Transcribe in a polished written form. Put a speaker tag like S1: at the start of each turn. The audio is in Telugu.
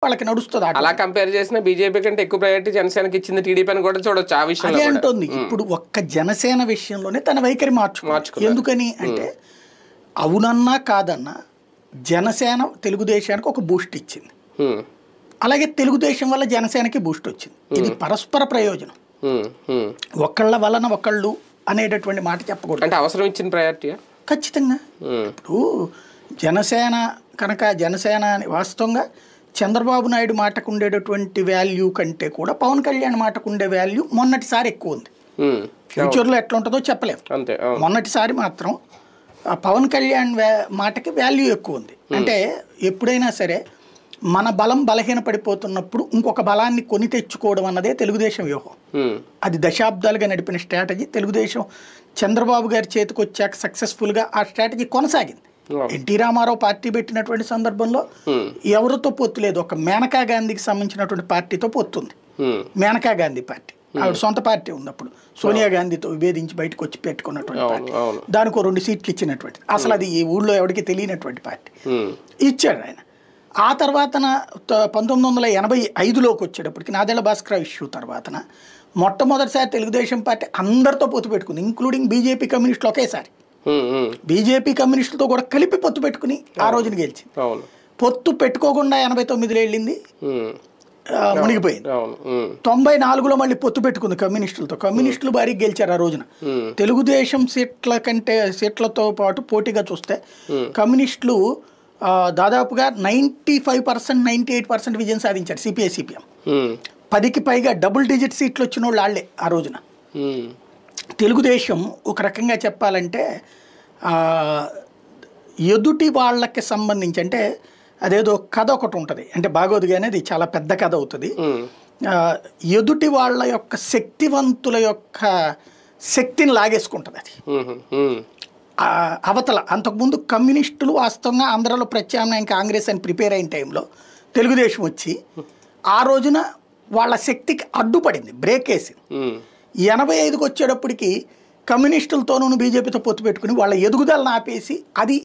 S1: వాళ్ళకి నడుస్తుంది.
S2: అలా కంపేర్ చేసిన బీజేపీ కంటే ఎక్కువ ప్రయారిటీ జనసేనకి ఇచ్చింది టీడీపీ అని కూడా చూడొచ్చు. ఆ విషయం
S1: అదే అంటుంది. ఇప్పుడు ఒక్క జనసేన విషయంలోనే తన వైఖరి మార్చుకున్నారు. ఎందుకని అంటే అవునన్నా కాదన్నా జనసేన తెలుగుదేశానికి ఒక బూస్ట్ ఇచ్చింది, అలాగే తెలుగుదేశం వల్ల జనసేనకి బూస్ట్ వచ్చింది. ఇది పరస్పర ప్రయోజనం. ఒకళ్ళ వలన ఒకళ్ళు అనేటటువంటి మాట చెప్పకూడదు.
S2: అంటే అవసరం ఇచ్చిన ప్రయారిటీ
S1: ఖచ్చితంగా. ఇప్పుడు జనసేన కనుక జనసేన వాస్తవంగా చంద్రబాబు నాయుడు మాటకు ఉండేటటువంటి వాల్యూ కంటే కూడా పవన్ కళ్యాణ్ మాటకు ఉండే వాల్యూ మొన్నటిసారి ఎక్కువ ఉంది. ఫ్యూచర్లో ఎట్లా ఉంటుందో చెప్పలేము. మొన్నటిసారి మాత్రం పవన్ కళ్యాణ్ మాటకి వాల్యూ ఎక్కువ ఉంది. అంటే ఎప్పుడైనా సరే మన బలం బలహీన పడిపోతున్నప్పుడు ఇంకొక బలాన్ని కొని తెచ్చుకోవడం అన్నదే తెలుగుదేశం వ్యూహం. అది దశాబ్దాలుగా నడిపిన స్ట్రాటజీ. తెలుగుదేశం చంద్రబాబు గారి చేతికి వచ్చాక సక్సెస్ఫుల్గా ఆ స్ట్రాటజీ కొనసాగింది. ఎన్టీ రామారావు పార్టీ పెట్టినటువంటి సందర్భంలో ఎవరితో పొత్తు లేదు, ఒక మేనకా గాంధీకి సంబంధించినటువంటి పార్టీతో పొత్తుంది. మేనకా గాంధీ పార్టీ ఆవిడ సొంత పార్టీ ఉంది. అప్పుడు సోనియా గాంధీతో విభేదించి బయటకు వచ్చి పెట్టుకున్నటువంటి పార్టీ, దానికి 2 సీట్లు ఇచ్చినటువంటి, అసలు అది ఈ ఊళ్ళో ఎవరికి తెలియనటువంటి పార్టీ ఇచ్చాడు ఆయన. ఆ తర్వాతన 1985లోకి వచ్చేటప్పటికి నాదెళ్ల భాస్కర్ ఇష్యూ తర్వాతన మొట్టమొదటిసారి తెలుగుదేశం పార్టీ అందరితో పొత్తు పెట్టుకుంది, ఇంక్లూడింగ్ బీజేపీ కమ్యూనిస్టులు. ఒకేసారి బీజేపీ కమ్యూనిస్టులతో కూడా కలిపి పొత్తు పెట్టుకుని ఆ రోజున గెలిచింది. పొత్తు పెట్టుకోకుండా 89లో వెళ్ళింది, మునిగిపోయింది. 94లో మళ్ళీ పొత్తు పెట్టుకుంది కమ్యూనిస్టులతో. కమ్యూనిస్టులు భారీ గెలిచారు ఆ రోజున. తెలుగుదేశం సీట్లతో పాటు పోటీగా చూస్తే కమ్యూనిస్టులు దాదాపుగా 95% 98% విజయం సాధించారు. సిపిఐ సిపిఎం 10కి పైగా డబుల్ డిజిట్ సీట్లు వచ్చిన వాళ్ళు వాళ్ళే ఆ రోజున. తెలుగుదేశం ఒక రకంగా చెప్పాలంటే ఎదుటి వాళ్ళకి సంబంధించి, అంటే అదేదో కథ ఒకటి ఉంటుంది, అంటే బాగోదుగా అనేది చాలా పెద్ద కథ అవుతుంది. ఎదుటి వాళ్ళ యొక్క శక్తివంతుల యొక్క శక్తిని లాగేసుకుంటుంది అది అవతల. అంతకుముందు కమ్యూనిస్టులు వాస్తవంగా ఆంధ్రలో ప్రత్యామ్నాయం కాంగ్రెస్ అని ప్రిపేర్ అయిన టైంలో తెలుగుదేశం వచ్చి ఆ రోజున వాళ్ళ శక్తికి అడ్డుపడింది, బ్రేక్ వేసింది. 85కి వచ్చేటప్పటికి కమ్యూనిస్టులతోనూ బీజేపీతో పొత్తు పెట్టుకుని వాళ్ళ ఎదుగుదలను ఆపేసి అది